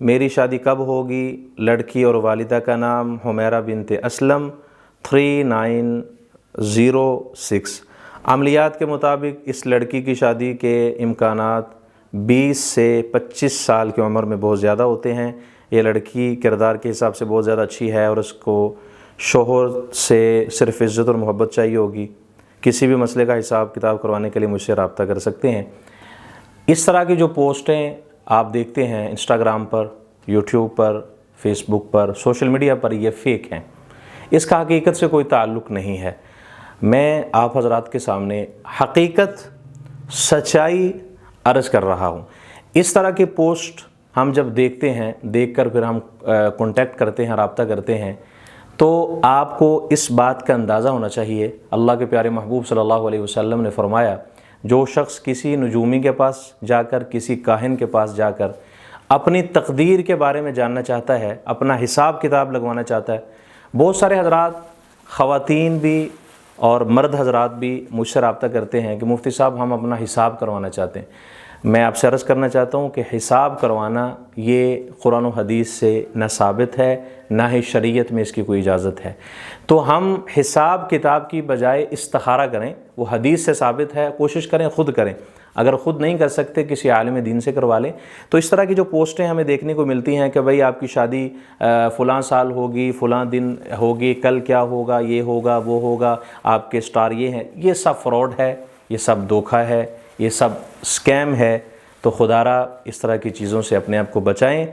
میری شادی کب ہوگی؟ لڑکی اور والدہ کا نام حمیرہ بنت اسلم 3906۔ عملیات کے مطابق اس لڑکی کی شادی کے امکانات 20 سے 25 سال کی عمر میں بہت زیادہ ہوتے ہیں۔ یہ لڑکی کردار کے حساب سے بہت زیادہ اچھی ہے اور اس کو شوہر سے صرف عزت اور محبت چاہیے ہوگی۔ کسی بھی مسئلے کا حساب کتاب کروانے کے لیے مجھ سے رابطہ کر سکتے ہیں۔ اس طرح کی جو پوسٹیں آپ دیکھتے ہیں انسٹاگرام پر، یوٹیوب پر، فیس بک پر، سوشل میڈیا پر، یہ فیک ہیں، اس کا حقیقت سے کوئی تعلق نہیں ہے۔ میں آپ حضرات کے سامنے حقیقت، سچائی عرض کر رہا ہوں۔ اس طرح کی پوسٹ ہم جب دیکھتے ہیں، دیکھ کر پھر ہم کانٹیکٹ کرتے ہیں، رابطہ کرتے ہیں، تو آپ کو اس بات کا اندازہ ہونا چاہیے۔ اللہ کے پیارے محبوب صلی اللہ علیہ وسلم نے فرمایا، جو شخص کسی نجومی کے پاس جا کر، کسی کاہن کے پاس جا کر اپنی تقدیر کے بارے میں جاننا چاہتا ہے، اپنا حساب کتاب لگوانا چاہتا ہے۔ بہت سارے حضرات، خواتین بھی اور مرد حضرات بھی مجھ سے رابطہ کرتے ہیں کہ مفتی صاحب ہم اپنا حساب کروانا چاہتے ہیں۔ میں آپ سے عرض کرنا چاہتا ہوں کہ حساب کروانا یہ قرآن و حدیث سے نہ ثابت ہے، نہ ہی شریعت میں اس کی کوئی اجازت ہے۔ تو ہم حساب کتاب کی بجائے استخارہ کریں، وہ حدیث سے ثابت ہے، کوشش کریں خود کریں۔ اگر خود نہیں کر سکتے کسی عالم دین سے کروا لیں۔ تو اس طرح کی جو پوسٹیں ہمیں دیکھنے کو ملتی ہیں کہ بھئی آپ کی شادی فلاں سال ہوگی، فلاں دن ہوگی، کل کیا ہوگا، یہ ہوگا، وہ ہوگا، آپ کے سٹار یہ ہیں، یہ سب فراڈ ہے، یہ سب دھوکہ ہے، یہ سب اسکیم ہے۔ تو خدا را اس طرح کی چیزوں سے اپنے آپ کو بچائیں۔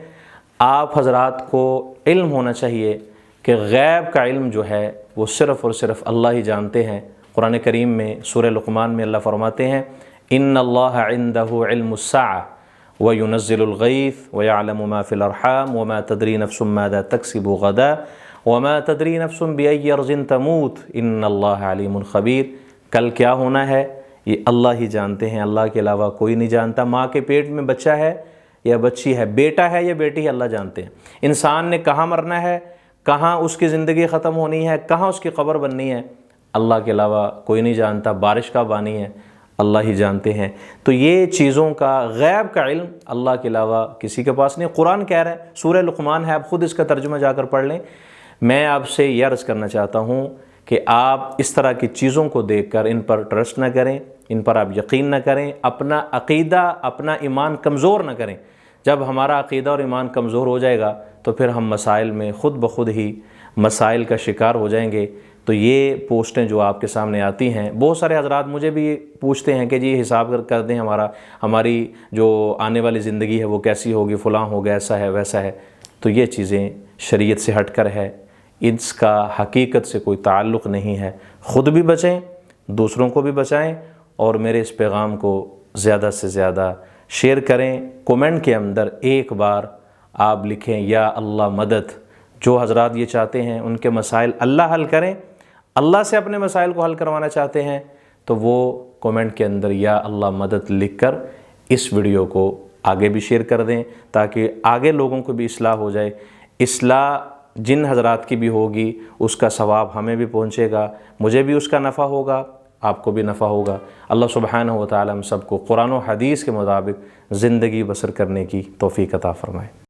آپ حضرات کو علم ہونا چاہیے کہ غیب کا علم جو ہے وہ صرف اور صرف اللہ ہی جانتے ہیں۔ قرآن کریم میں سورہ لقمان میں اللہ فرماتے ہیں، ان اللہ عندہ علم الساعہ وینزل الغیث ویعلم ما فی الارحام وما تدری نفس ماذا تکسب غدا وما تدری نفس بأی ارض تموت ان اللہ علیم خبیر۔ کل کیا ہونا ہے یہ اللہ ہی جانتے ہیں، اللہ کے علاوہ کوئی نہیں جانتا۔ ماں کے پیٹ میں بچہ ہے یا بچی ہے، بیٹا ہے یا بیٹی ہے، اللہ جانتے ہیں۔ انسان نے کہاں مرنا ہے، کہاں اس کی زندگی ختم ہونی ہے، کہاں اس کی قبر بننی ہے، اللہ کے علاوہ کوئی نہیں جانتا۔ بارش کب آنی ہے، اللہ ہی جانتے ہیں۔ تو یہ چیزوں کا، غیب کا علم اللہ کے علاوہ کسی کے پاس نہیں۔ قرآن کہہ رہا ہے، سورہ لقمان ہے، آپ خود اس کا ترجمہ جا کر پڑھ لیں۔ میں آپ سے یہ عرض کرنا چاہتا ہوں کہ آپ اس طرح کی چیزوں کو دیکھ کر ان پر ٹرسٹ نہ کریں، ان پر آپ یقین نہ کریں، اپنا عقیدہ، اپنا ایمان کمزور نہ کریں۔ جب ہمارا عقیدہ اور ایمان کمزور ہو جائے گا تو پھر ہم مسائل میں خود بخود ہی مسائل کا شکار ہو جائیں گے۔ تو یہ پوسٹیں جو آپ کے سامنے آتی ہیں، بہت سارے حضرات مجھے بھی پوچھتے ہیں کہ جی حساب کر دیں، ہماری جو آنے والی زندگی ہے وہ کیسی ہوگی، فلاں ہوگا، ایسا ہے ویسا ہے۔ تو یہ چیزیں شریعت سے ہٹ کر ہے، اس کا حقیقت سے کوئی تعلق نہیں ہے۔ خود بھی بچیں، دوسروں کو بھی بچائیں، اور میرے اس پیغام کو زیادہ سے زیادہ شیئر کریں۔ کومنٹ کے اندر ایک بار آپ لکھیں یا اللہ مدد۔ جو حضرات یہ چاہتے ہیں ان کے مسائل اللہ حل کریں، اللہ سے اپنے مسائل کو حل کروانا چاہتے ہیں، تو وہ کومنٹ کے اندر یا اللہ مدد لکھ کر اس ویڈیو کو آگے بھی شیئر کر دیں، تاکہ آگے لوگوں کو بھی اصلاح ہو جائے۔ اصلاح جن حضرات کی بھی ہوگی اس کا ثواب ہمیں بھی پہنچے گا، مجھے بھی اس کا نفع ہوگا، آپ کو بھی نفع ہوگا۔ اللہ سبحانہ و تعالی ہم سب کو قرآن و حدیث کے مطابق زندگی بسر کرنے کی توفیق عطا فرمائے۔